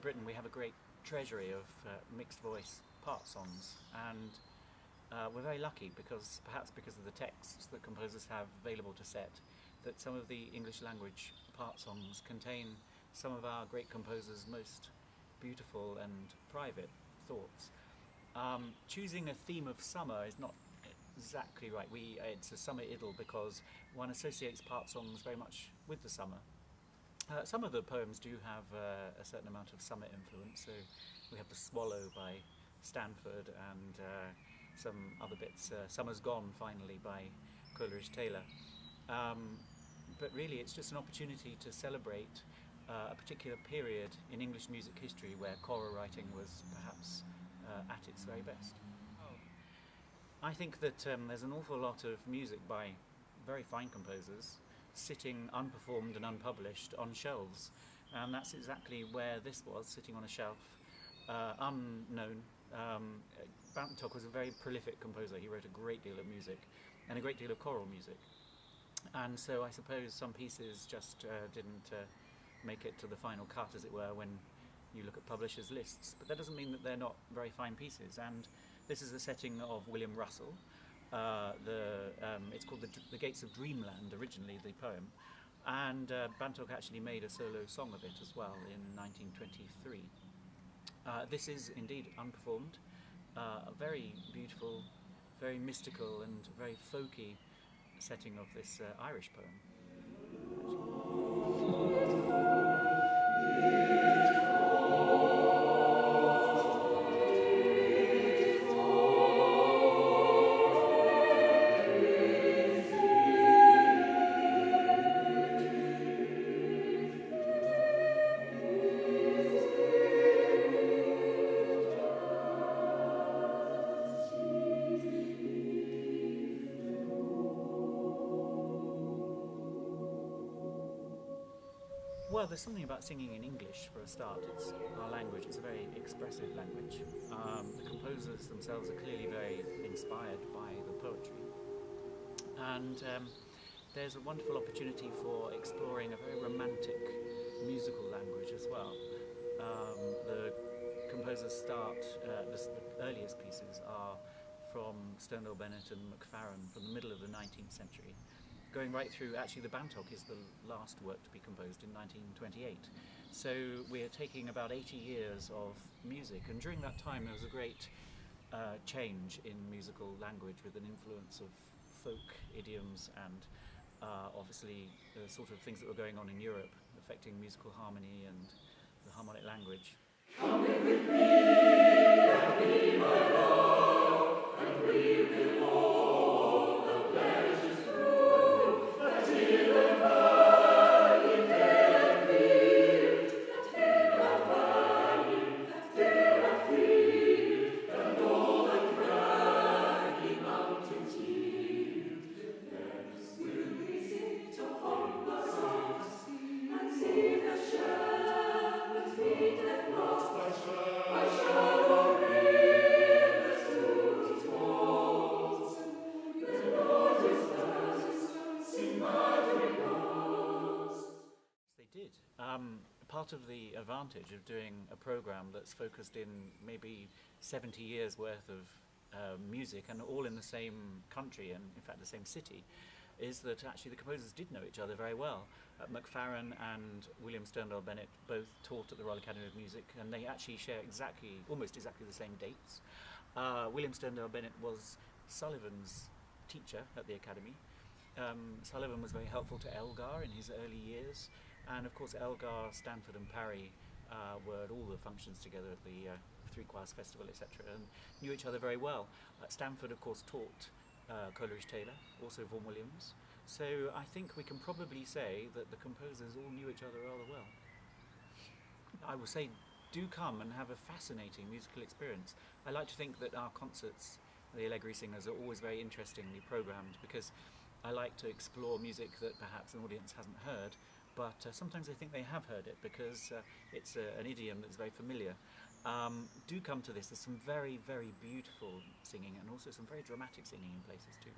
in Britain we have a great treasury of mixed voice part songs, and we're very lucky because, perhaps because of the texts that composers have available to set, that some of the English language part songs contain some of our great composers' most beautiful and private thoughts. Choosing a theme of summer is not exactly right. It's a Summer Idyll because one associates part songs very much with the summer. Some of the poems do have a certain amount of summer influence, so we have The Swallow by Stanford and some other bits, Summer's Gone finally by Coleridge-Taylor. But really it's just an opportunity to celebrate a particular period in English music history where choral writing was perhaps at its very best. I think that there's an awful lot of music by very fine composers sitting unperformed and unpublished on shelves, and that's exactly where this was, sitting on a shelf, unknown. Bantock was a very prolific composer. He wrote a great deal of music and a great deal of choral music, and so I suppose some pieces just didn't make it to the final cut, as it were, when you look at publishers' lists. But that doesn't mean that they're not very fine pieces, and this is a setting of William Russell. It's called the Gates of Dreamland, originally, the poem, and Bantock actually made a solo song of it as well in 1923. This is indeed unperformed, a very beautiful, very mystical and very folky setting of this Irish poem. Well, there's something about singing in English for a start. It's our language, it's a very expressive language. The composers themselves are clearly very inspired by the poetry. And there's a wonderful opportunity for exploring a very romantic musical language as well. The composers start, the earliest pieces are from Sterndale Bennett and Macfarren from the middle of the 19th century. Going right through, actually the Bantock is the last work to be composed in 1928. So we're taking about 80 years of music, and during that time there was a great change in musical language with an influence of folk idioms and obviously the sort of things that were going on in Europe affecting musical harmony and the harmonic language. Come live with me, and be my love, and we will all the pleasures prove, that hill and valley, dale and field, that hill and valley, that dale and field, and all the craggy mountains yield. Thence will we sit upon the rocks, and see the shepherds feed their flocks. By shallow rivers to its falls, with broadest lands sing madrigals. They did. Part of the advantage of doing a program that's focused in maybe 70 years worth of music, and all in the same country and in fact the same city, is that actually the composers did know each other very well. Macfarren and William Sterndale Bennett both taught at the Royal Academy of Music, and they actually share almost exactly the same dates. William Sterndale Bennett was Sullivan's teacher at the Academy. Sullivan was very helpful to Elgar in his early years, and of course Elgar, Stanford and Parry were at all the functions together at the Three Choirs Festival, etc., and knew each other very well. Stanford of course taught Coleridge-Taylor, also Vaughan Williams. So I think we can probably say that the composers all knew each other rather well. I will say, do come and have a fascinating musical experience. I like to think that our concerts, the Allegri singers, are always very interestingly programmed, because I like to explore music that perhaps an audience hasn't heard, but sometimes I think they have heard it because it's an idiom that's very familiar. Do come to this. There's some very, very beautiful singing and also some very dramatic singing in places too.